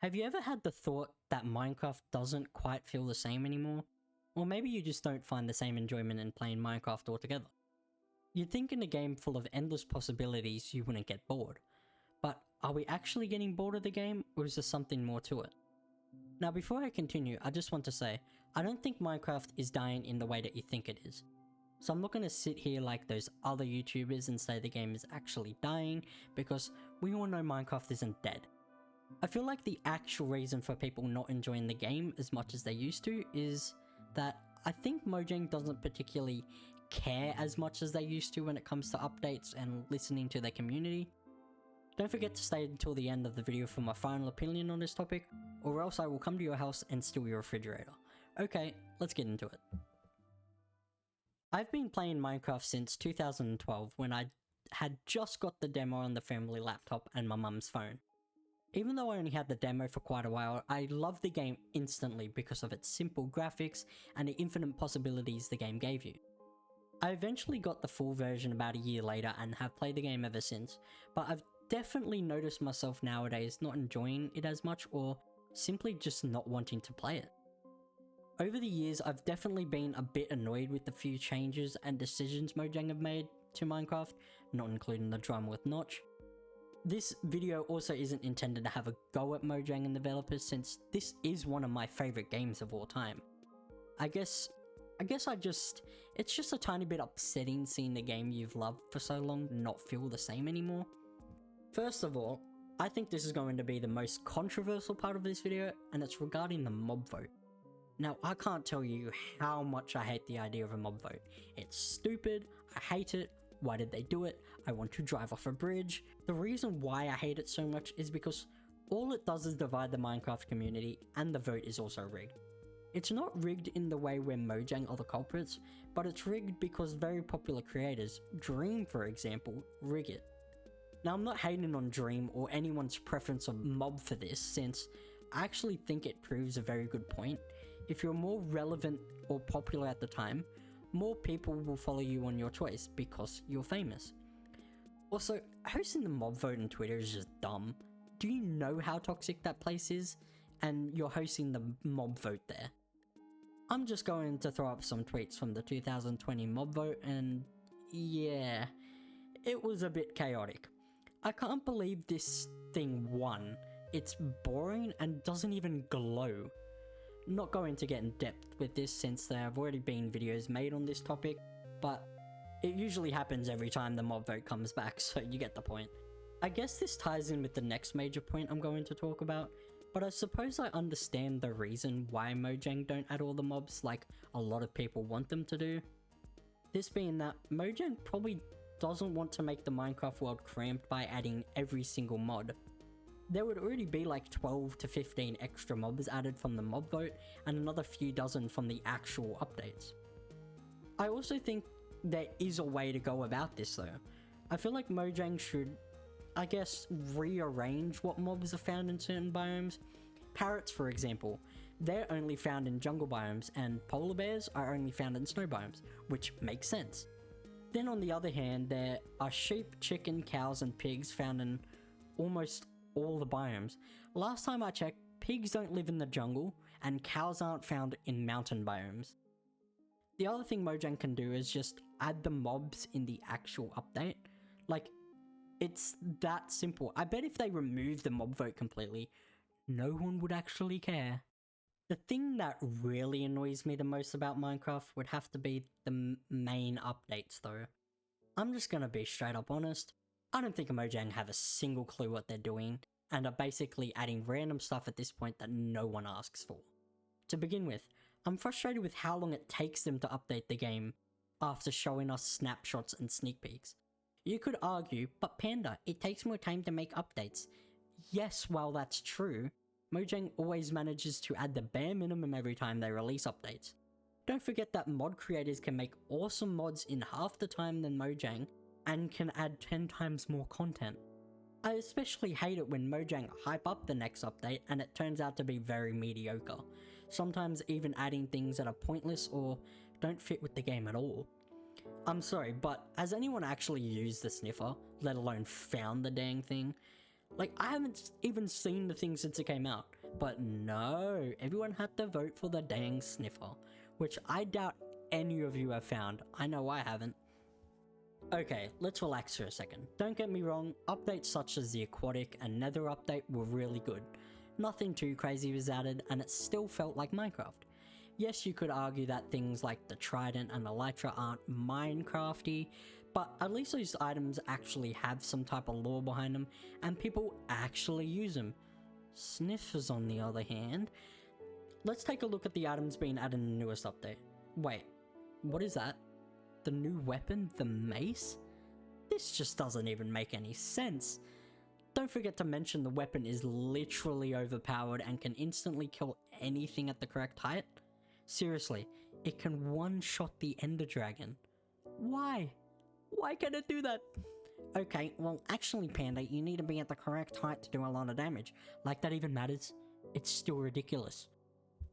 Have you ever had the thought that Minecraft doesn't quite feel the same anymore? Or maybe you just don't find the same enjoyment in playing Minecraft altogether. You'd think in a game full of endless possibilities you wouldn't get bored. But are we actually getting bored of the game, or is there something more to it? Now before I continue, I just want to say, I don't think Minecraft is dying in the way that you think it is. So I'm not going to sit here like those other YouTubers and say the game is actually dying, because we all know Minecraft isn't dead. I feel like the actual reason for people not enjoying the game as much as they used to is that I think Mojang doesn't particularly care as much as they used to when it comes to updates and listening to their community. Don't forget to stay until the end of the video for my final opinion on this topic, or else I will come to your house and steal your refrigerator. Okay, let's get into it. I've been playing Minecraft since 2012 when I had just got the demo on the family laptop and my mum's phone. Even though I only had the demo for quite a while, I loved the game instantly because of its simple graphics and the infinite possibilities the game gave you. I eventually got the full version about a year later and have played the game ever since, but I've definitely noticed myself nowadays not enjoying it as much or simply just not wanting to play it. Over the years, I've definitely been a bit annoyed with the few changes and decisions Mojang have made to Minecraft, not including the drama with Notch. This video also isn't intended to have a go at Mojang and developers, since this is one of my favourite games of all time. I guess it's just a tiny bit upsetting seeing the game you've loved for so long not feel the same anymore. First of all, I think this is going to be the most controversial part of this video, and it's regarding the mob vote. Now, I can't tell you how much I hate the idea of a mob vote. It's stupid, I hate it. Why did they do it? I want to drive off a bridge. The reason why I hate it so much is because all it does is divide the Minecraft community, and the vote is also rigged. It's not rigged in the way where Mojang are the culprits, but it's rigged because very popular creators, Dream for example, rig it. Now I'm not hating on Dream or anyone's preference of mob for this, since I actually think it proves a very good point. If you're more relevant or popular at the time, more people will follow you on your choice because you're famous. Also, hosting the mob vote on Twitter is just dumb. Do you know how toxic that place is? And you're hosting the mob vote there. I'm just going to throw up some tweets from the 2020 mob vote, and yeah, it was a bit chaotic. I can't believe this thing won. It's boring and doesn't even glow. Not going to get in depth with this since there have already been videos made on this topic, but it usually happens every time the mob vote comes back, so you get the point. I guess this ties in with the next major point I'm going to talk about, but I suppose I understand the reason why Mojang don't add all the mobs like a lot of people want them to do. This being that Mojang probably doesn't want to make the Minecraft world cramped by adding every single mod. There would already be like 12 to 15 extra mobs added from the mob vote and another few dozen from the actual updates. I also think there is a way to go about this though. I feel like Mojang should, I guess, rearrange what mobs are found in certain biomes. Parrots, for example, they're only found in jungle biomes, and polar bears are only found in snow biomes, which makes sense. Then on the other hand, there are sheep, chicken, cows and pigs found in almost all the biomes. Last time I checked, pigs don't live in the jungle, and cows aren't found in mountain biomes. The other thing Mojang can do is just add the mobs in the actual update. Like, it's that simple. I bet if they remove the mob vote completely, no one would actually care. The thing that really annoys me the most about Minecraft would have to be the main updates though. I'm just gonna be straight up honest. I don't think Mojang have a single clue what they're doing, and are basically adding random stuff at this point that no one asks for. To begin with, I'm frustrated with how long it takes them to update the game after showing us snapshots and sneak peeks. You could argue, but Panda, it takes more time to make updates. Yes, while that's true, Mojang always manages to add the bare minimum every time they release updates. Don't forget that mod creators can make awesome mods in half the time than Mojang, and can add 10 times more content. I especially hate it when Mojang hype up the next update and it turns out to be very mediocre, sometimes even adding things that are pointless or don't fit with the game at all. I'm sorry, but has anyone actually used the sniffer, let alone found the dang thing? Like, I haven't even seen the thing since it came out. But no, everyone had to vote for the dang sniffer, which I doubt any of you have found. I know I haven't. Okay, let's relax for a second. Don't get me wrong, updates such as the Aquatic and Nether update were really good. Nothing too crazy was added, and it still felt like Minecraft. Yes, you could argue that things like the Trident and Elytra aren't Minecrafty, but at least those items actually have some type of lore behind them, and people actually use them. Sniffers, on the other hand, let's take a look at the items being added in the newest update. Wait, what is that? The new weapon, the mace? This just doesn't even make any sense. Don't forget to mention the weapon is literally overpowered and can instantly kill anything at the correct height. Seriously, it can one-shot the Ender Dragon. Why? Why can it do that? Okay, well actually Panda, you need to be at the correct height to do a lot of damage. Like that even matters? It's still ridiculous.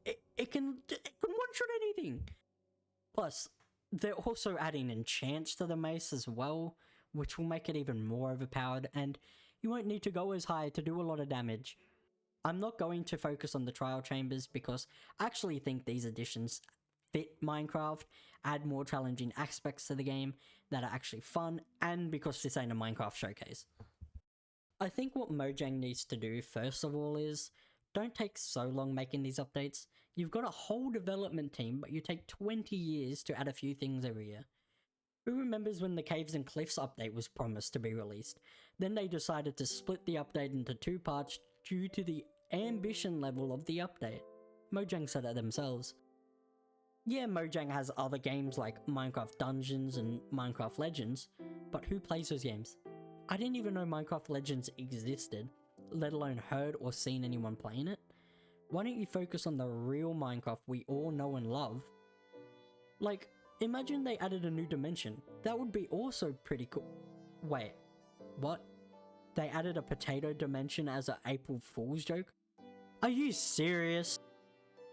It can one-shot anything. Plus, they're also adding enchants to the mace as well, which will make it even more overpowered, and you won't need to go as high to do a lot of damage. I'm not going to focus on the trial chambers because I actually think these additions fit Minecraft, add more challenging aspects to the game that are actually fun, and because this ain't a Minecraft showcase. I think what Mojang needs to do first of all is, don't take so long making these updates. You've got a whole development team, but you take 20 years to add a few things every year. Who remembers when the Caves and Cliffs update was promised to be released? Then they decided to split the update into 2 parts due to the ambition level of the update. Mojang said it themselves. Yeah, Mojang has other games like Minecraft Dungeons and Minecraft Legends, but who plays those games? I didn't even know Minecraft Legends existed, let alone heard or seen anyone playing it. Why don't you focus on the real Minecraft we all know and love? Like, imagine they added a new dimension. That would be also pretty cool. Wait, what? They added a potato dimension as an April Fool's joke? Are you serious?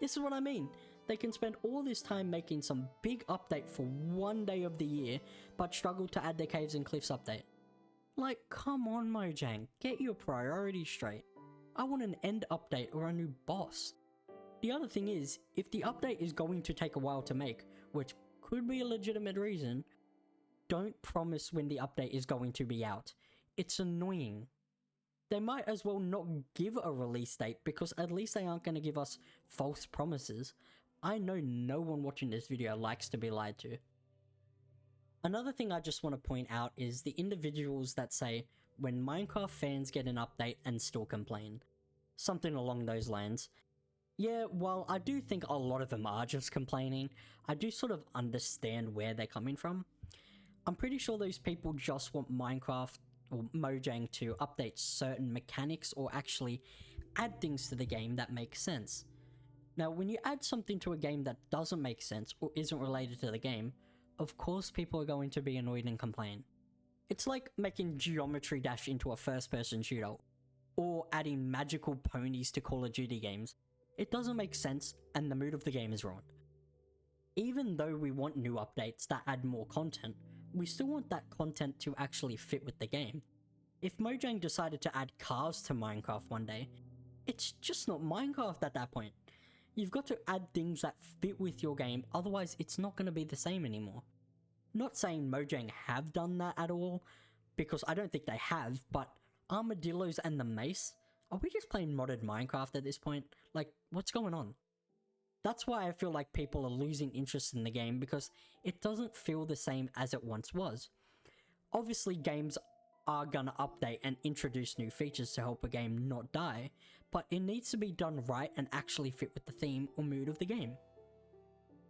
This is what I mean. They can spend all this time making some big update for one day of the year, but struggle to add the Caves and Cliffs update. Like, come on Mojang, get your priorities straight. I want an end update or a new boss. The other thing is, if the update is going to take a while to make, which could be a legitimate reason, don't promise when the update is going to be out. It's annoying. They might as well not give a release date because at least they aren't going to give us false promises. I know no one watching this video likes to be lied to. Another thing I just want to point out is the individuals that say, when Minecraft fans get an update and still complain. Something along those lines. Yeah, while I do think a lot of them are just complaining, I do sort of understand where they're coming from. I'm pretty sure those people just want Minecraft or Mojang to update certain mechanics or actually add things to the game that make sense. Now, when you add something to a game that doesn't make sense or isn't related to the game, of course people are going to be annoyed and complain. It's like making Geometry Dash into a first-person shooter, or adding magical ponies to Call of Duty games. It doesn't make sense, and the mood of the game is ruined. Even though we want new updates that add more content, we still want that content to actually fit with the game. If Mojang decided to add cars to Minecraft one day, it's just not Minecraft at that point. You've got to add things that fit with your game, otherwise it's not going to be the same anymore. Not saying Mojang have done that at all, because I don't think they have, but Armadillos and the Mace? Are we just playing modded Minecraft at this point? Like, what's going on? That's why I feel like people are losing interest in the game, because it doesn't feel the same as it once was. Obviously, games are gonna update and introduce new features to help a game not die, but it needs to be done right and actually fit with the theme or mood of the game.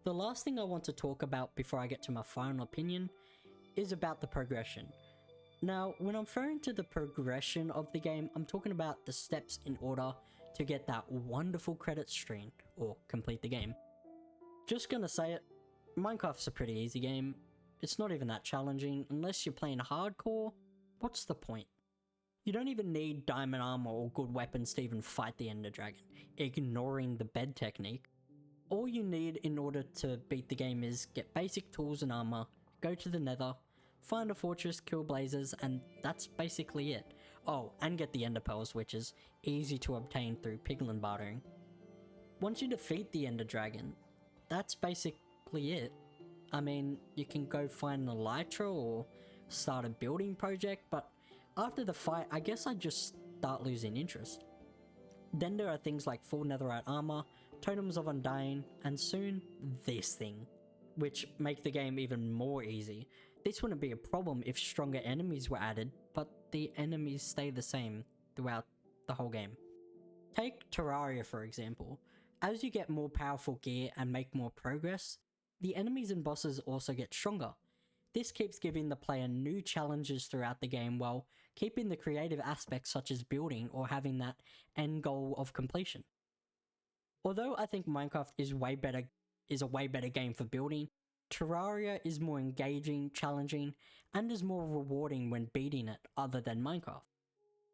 The last thing I want to talk about before I get to my final opinion is about the progression. Now, when I'm referring to the progression of the game, I'm talking about the steps in order to get that wonderful credits screen, or complete the game. Just gonna say it, Minecraft's a pretty easy game. It's not even that challenging, unless you're playing hardcore. What's the point? You don't even need diamond armor or good weapons to even fight the Ender Dragon, ignoring the bed technique. All you need in order to beat the game is get basic tools and armor, go to the Nether, find a fortress, kill blazes, and that's basically it. Oh, and get the ender pearls, which is easy to obtain through piglin bartering. Once you defeat the ender dragon, that's basically it. I mean, you can go find an elytra or start a building project, but after the fight, I guess I just start losing interest. Then there are things like full netherite armor, totems of undying, and soon this thing, which make the game even more easy. This wouldn't be a problem if stronger enemies were added, but the enemies stay the same throughout the whole game. Take Terraria for example. As you get more powerful gear and make more progress, the enemies and bosses also get stronger. This keeps giving the player new challenges throughout the game while keeping the creative aspects such as building or having that end goal of completion. Although I think Minecraft is a way better game for building, Terraria is more engaging, challenging, and is more rewarding when beating it other than Minecraft.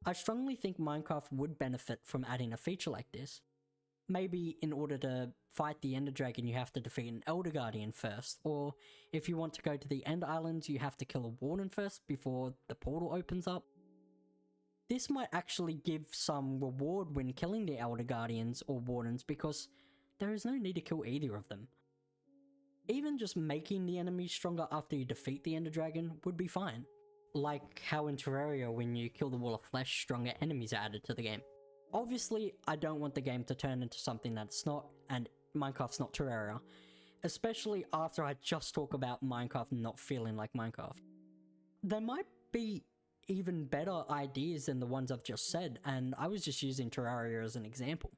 I strongly think Minecraft would benefit from adding a feature like this. Maybe in order to fight the Ender Dragon you have to defeat an Elder Guardian first, or if you want to go to the End Islands you have to kill a Warden first before the portal opens up. This might actually give some reward when killing the Elder Guardians or Wardens because there is no need to kill either of them. Even just making the enemies stronger after you defeat the Ender Dragon would be fine. Like how in Terraria when you kill the Wall of Flesh, stronger enemies are added to the game. Obviously, I don't want the game to turn into something that it's not, and Minecraft's not Terraria. Especially after I just talk about Minecraft not feeling like Minecraft. There might be even better ideas than the ones I've just said, and I was just using Terraria as an example.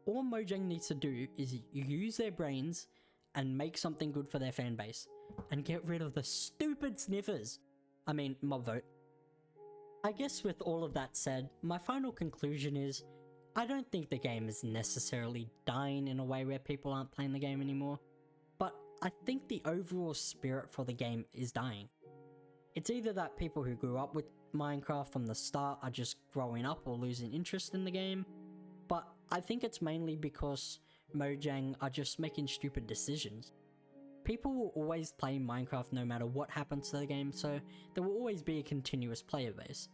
All Mojang needs to do is use their brains and make something good for their fanbase, and get rid of the stupid sniffers. I mean, mob vote. I guess with all of that said, my final conclusion is, I don't think the game is necessarily dying in a way where people aren't playing the game anymore, but I think the overall spirit for the game is dying. It's either that people who grew up with Minecraft from the start are just growing up or losing interest in the game, but I think it's mainly because Mojang are just making stupid decisions. People will always play Minecraft no matter what happens to the game, so there will always be a continuous player base.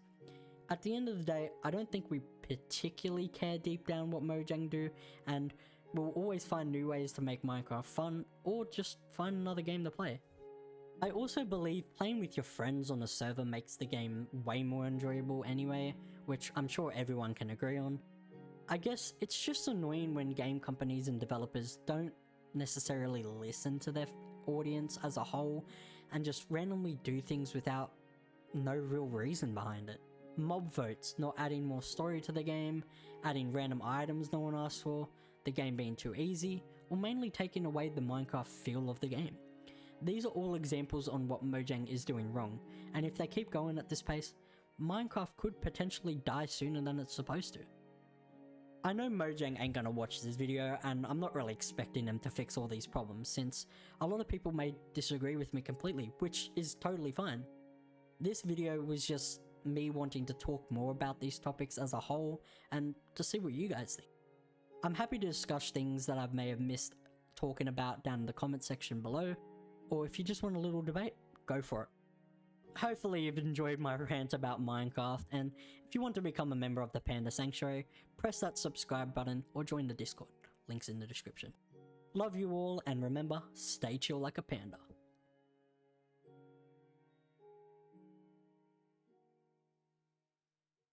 At the end of the day, I don't think we particularly care deep down what Mojang do, and we'll always find new ways to make Minecraft fun, or just find another game to play. I also believe playing with your friends on a server makes the game way more enjoyable anyway, which I'm sure everyone can agree on. I guess it's just annoying when game companies and developers don't necessarily listen to their audience as a whole and just randomly do things without no real reason behind it. Mob votes, not adding more story to the game, adding random items no one asked for, the game being too easy, or mainly taking away the Minecraft feel of the game. These are all examples on what Mojang is doing wrong, and if they keep going at this pace, Minecraft could potentially die sooner than it's supposed to. I know Mojang ain't gonna watch this video, and I'm not really expecting them to fix all these problems, since a lot of people may disagree with me completely, which is totally fine. This video was just me wanting to talk more about these topics as a whole, and to see what you guys think. I'm happy to discuss things that I may have missed talking about down in the comment section below, or if you just want a little debate, go for it. Hopefully you've enjoyed my rant about Minecraft, and if you want to become a member of the Panda Sanctuary, press that subscribe button or join the Discord, links in the description. Love you all, and remember, stay chill like a panda.